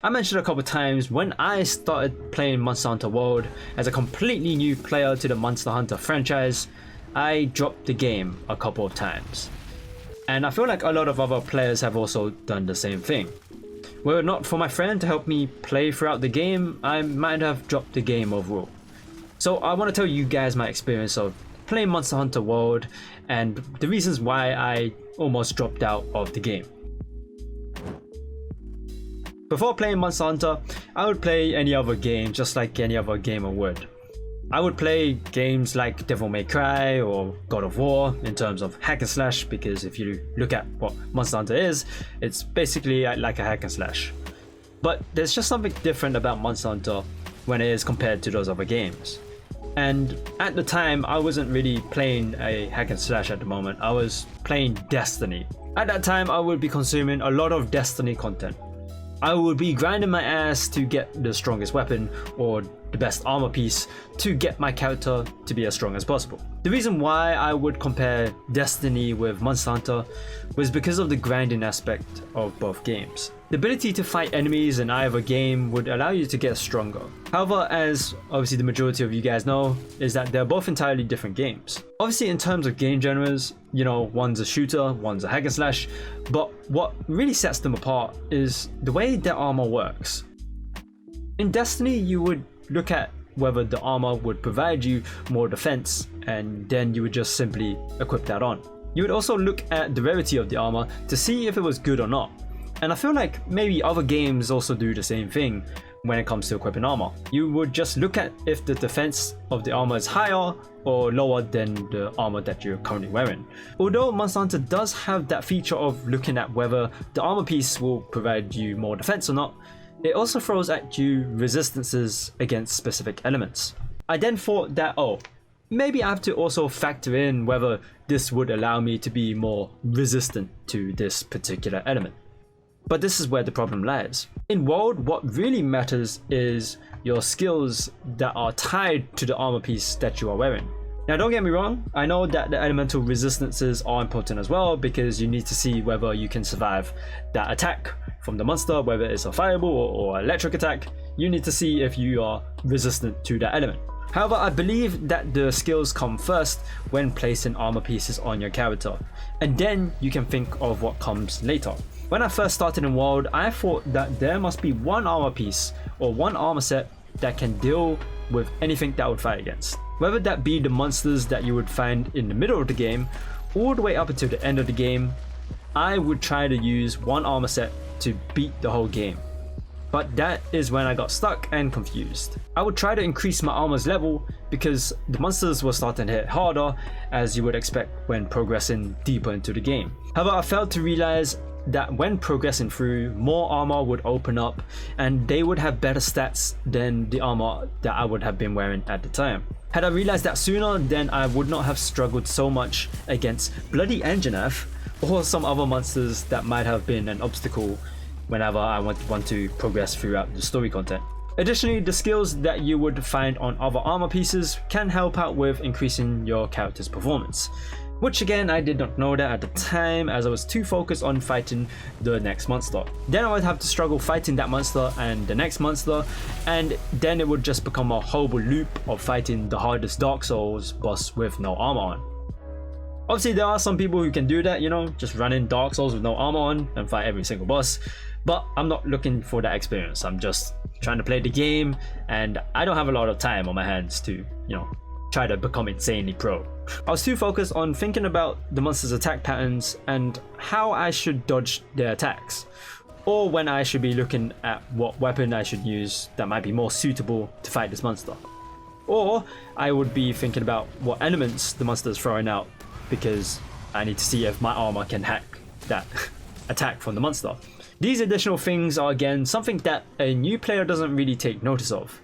I mentioned a couple times when I started playing Monster Hunter World as a completely new player to the Monster Hunter franchise, I dropped the game a couple of times. And I feel like a lot of other players have also done the same thing. Were it not for my friend to help me play throughout the game, I might have dropped the game overall. So I want to tell you guys my experience of playing Monster Hunter World and the reasons why I almost dropped out of the game. Before playing Monster Hunter, I would play any other game just like any other gamer would. I would play games like Devil May Cry or God of War in terms of hack and slash, because if you look at what Monster Hunter is, it's basically like a hack and slash. But there's just something different about Monster Hunter when it is compared to those other games. And at the time, I wasn't really playing a hack and slash at the moment. I was playing Destiny. At that time, I would be consuming a lot of Destiny content. I would be grinding my ass to get the strongest weapon or the best armor piece to get my character to be as strong as possible. The reason why I would compare Destiny with Monster Hunter was because of the grinding aspect of both games. The ability to fight enemies in either game would allow you to get stronger. However, as obviously the majority of you guys know, is that they're both entirely different games. Obviously in terms of game genres, you know, one's a shooter, one's a hack and slash, but what really sets them apart is the way their armor works. In Destiny, you would look at whether the armor would provide you more defense, and then you would just simply equip that on. You would also look at the rarity of the armor to see if it was good or not. And I feel like maybe other games also do the same thing when it comes to equipping armor. You would just look at if the defense of the armor is higher or lower than the armor that you're currently wearing. Although Monster Hunter does have that feature of looking at whether the armor piece will provide you more defense or not, it also throws at you resistances against specific elements. I then thought that, maybe I have to also factor in whether this would allow me to be more resistant to this particular element. But this is where the problem lies. In World, what really matters is your skills that are tied to the armor piece that you are wearing. Now don't get me wrong, I know that the elemental resistances are important as well, because you need to see whether you can survive that attack from the monster, whether it's a fireball or electric attack. You need to see if you are resistant to that element. However, I believe that the skills come first when placing armor pieces on your character, and then you can think of what comes later. When I first started in World, I thought that there must be one armor piece or one armor set that can deal with anything that I would fight against. Whether that be the monsters that you would find in the middle of the game, all the way up until the end of the game, I would try to use one armor set to beat the whole game. But that is when I got stuck and confused. I would try to increase my armor's level because the monsters were starting to hit harder, as you would expect when progressing deeper into the game. However, I failed to realize that when progressing through, more armor would open up and they would have better stats than the armor that I would have been wearing at the time. Had I realized that sooner, then I would not have struggled so much against bloody Anjanath or some other monsters that might have been an obstacle whenever I want to progress throughout the story content. Additionally, the skills that you would find on other armor pieces can help out with increasing your character's performance. Which again, I did not know that at the time, as I was too focused on fighting the next monster. Then I would have to struggle fighting that monster and the next monster, and then it would just become a horrible loop of fighting the hardest Dark Souls boss with no armor on. Obviously there are some people who can do that, you know, just run in Dark Souls with no armor on and fight every single boss, but I'm not looking for that experience. I'm just trying to play the game, and I don't have a lot of time on my hands to, you know, try to become insanely pro. I was too focused on thinking about the monster's attack patterns and how I should dodge their attacks, or when I should be looking at what weapon I should use that might be more suitable to fight this monster. Or I would be thinking about what elements the monster is throwing out, because I need to see if my armor can hack that attack from the monster. These additional things are again something that a new player doesn't really take notice of,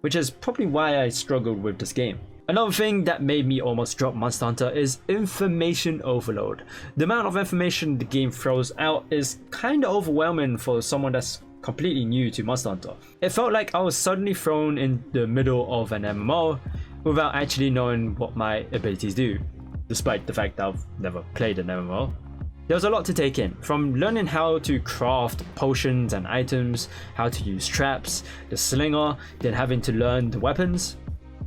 which is probably why I struggled with this game. Another thing that made me almost drop Monster Hunter is information overload. The amount of information the game throws out is kind of overwhelming for someone that's completely new to Monster Hunter. It felt like I was suddenly thrown in the middle of an MMO without actually knowing what my abilities do, despite the fact that I've never played an MMO. There's a lot to take in, from learning how to craft potions and items, how to use traps, the slinger, then having to learn the weapons.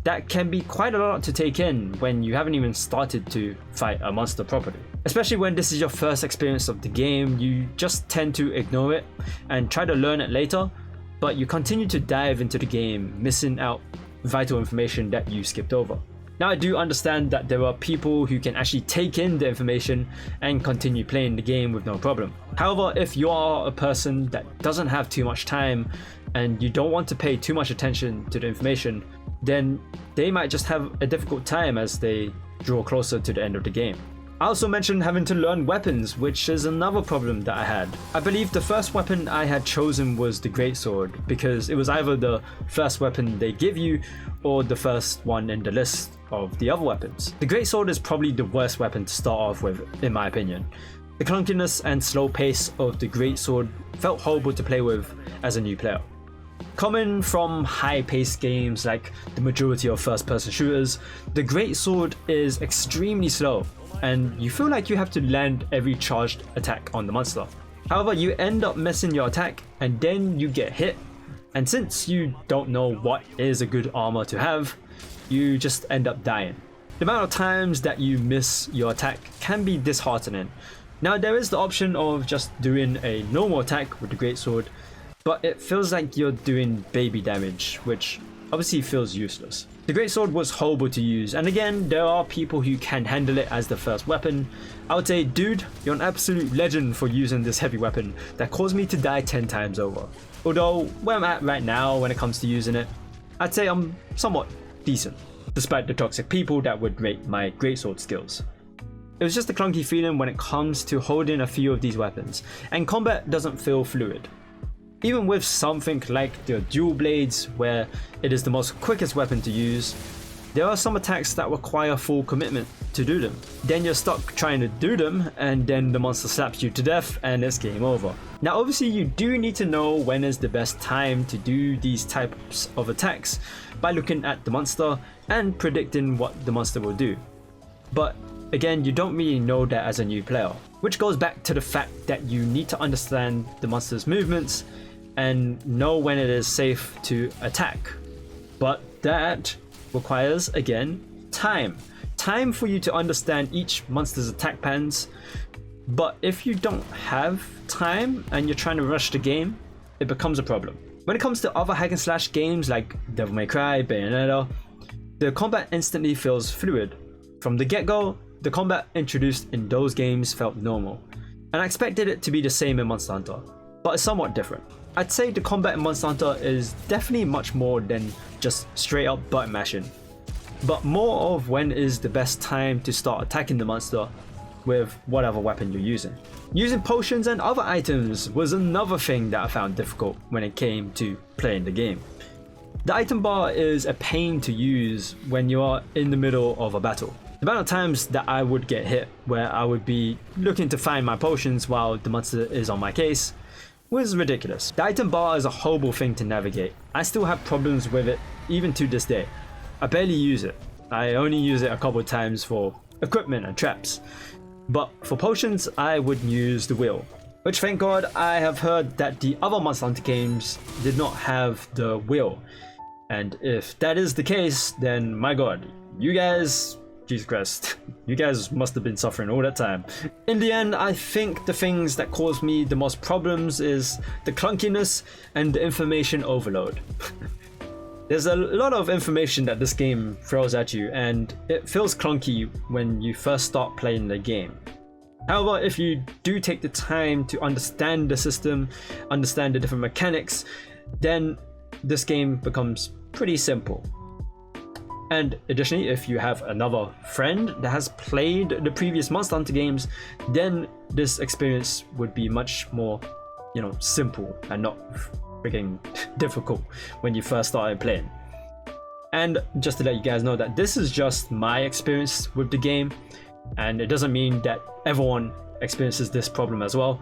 That can be quite a lot to take in when you haven't even started to fight a monster properly. Especially when this is your first experience of the game, you just tend to ignore it and try to learn it later, but you continue to dive into the game, missing out vital information that you skipped over. Now, I do understand that there are people who can actually take in the information and continue playing the game with no problem. However, if you are a person that doesn't have too much time and you don't want to pay too much attention to the information, then they might just have a difficult time as they draw closer to the end of the game. I also mentioned having to learn weapons, which is another problem that I had. I believe the first weapon I had chosen was the Greatsword, because it was either the first weapon they give you or the first one in the list of the other weapons. The Greatsword is probably the worst weapon to start off with, in my opinion. The clunkiness and slow pace of the Greatsword felt horrible to play with as a new player. Coming from high-paced games like the majority of first-person shooters, the Greatsword is extremely slow, and you feel like you have to land every charged attack on the monster. However, you end up missing your attack, and then you get hit, and since you don't know what is a good armor to have, you just end up dying. The amount of times that you miss your attack can be disheartening. Now, there is the option of just doing a normal attack with the Greatsword, but it feels like you're doing baby damage, which obviously feels useless. The Greatsword was horrible to use, and again, there are people who can handle it as the first weapon. I would say, dude, you're an absolute legend for using this heavy weapon that caused me to die 10 times over. Although, where I'm at right now when it comes to using it, I'd say I'm somewhat decent, despite the toxic people that would rate my Greatsword skills. It was just a clunky feeling when it comes to holding a few of these weapons, and combat doesn't feel fluid. Even with something like the dual blades, where it is the most quickest weapon to use, there are some attacks that require full commitment to do them. Then you're stuck trying to do them, and then the monster slaps you to death and it's game over. Now obviously you do need to know when is the best time to do these types of attacks by looking at the monster and predicting what the monster will do. But again, you don't really know that as a new player, which goes back to the fact that you need to understand the monster's movements and know when it is safe to attack. But that requires, again, time. Time for you to understand each monster's attack patterns. But if you don't have time and you're trying to rush the game, it becomes a problem. When it comes to other hack and slash games like Devil May Cry, Bayonetta, the combat instantly feels fluid. From the get-go, the combat introduced in those games felt normal, and I expected it to be the same in Monster Hunter, but it's somewhat different. I'd say the combat in Monster Hunter is definitely much more than just straight up button mashing, but more of when is the best time to start attacking the monster with whatever weapon you're using. Using potions and other items was another thing that I found difficult when it came to playing the game. The item bar is a pain to use when you are in the middle of a battle. The amount of times that I would get hit where I would be looking to find my potions while the monster is on my case was ridiculous. The item bar is a horrible thing to navigate. I still have problems with it even to this day. I barely use it. I only use it a couple of times for equipment and traps. But for potions, I would use the wheel. Which, thank God, I have heard that the other Monster Hunter games did not have the wheel. And if that is the case, then my God, you guys, Jesus Christ, you guys must have been suffering all that time. In the end, I think the things that cause me the most problems is the clunkiness and the information overload. There's a lot of information that this game throws at you, and it feels clunky when you first start playing the game. However, if you do take the time to understand the system, understand the different mechanics, then this game becomes pretty simple. And additionally, if you have another friend that has played the previous Monster Hunter games, then this experience would be much more, simple and not freaking difficult when you first started playing. And just to let you guys know that this is just my experience with the game, and it doesn't mean that everyone experiences this problem as well.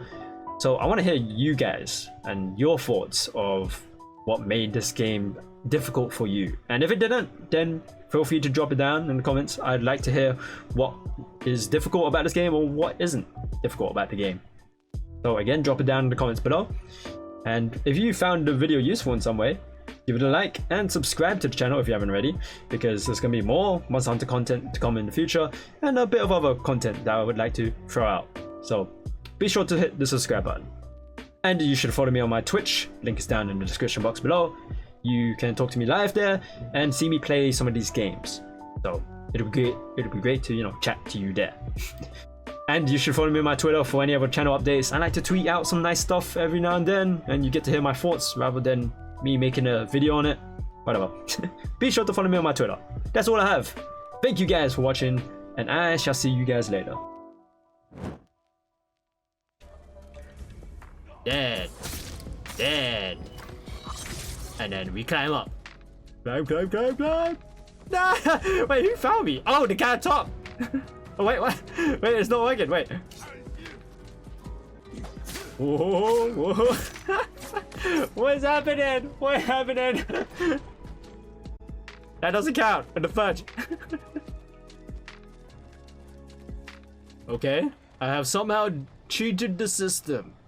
So I want to hear you guys and your thoughts of what made this game difficult for you. And if it didn't, then feel free to drop it down in the comments. I'd like to hear what is difficult about this game or what isn't difficult about the game. So again, drop it down in the comments below. And if you found the video useful in some way, give it a like and subscribe to the channel if you haven't already, because there's going to be more Monster Hunter content to come in the future and a bit of other content that I would like to throw out. So be sure to hit the subscribe button. And you should follow me on my Twitch, link is down in the description box below. You can talk to me live there and see me play some of these games. So it'll be great to, you know, chat to you there. And you should follow me on my Twitter for any other channel updates. I like to tweet out some nice stuff every now and then, and you get to hear my thoughts rather than me making a video on it. Whatever. Be sure to follow me on my Twitter. That's all I have. Thank you guys for watching, and I shall see you guys later. Dead. Dead. And then we climb up. Climb, climb, climb, climb. Nah! Wait, who found me? Oh, the guy on top. Oh, wait, what? Wait, it's not working. Wait. Whoa, whoa. What's happening? What's happening? That doesn't count for the fudge. Okay. I have somehow cheated the system.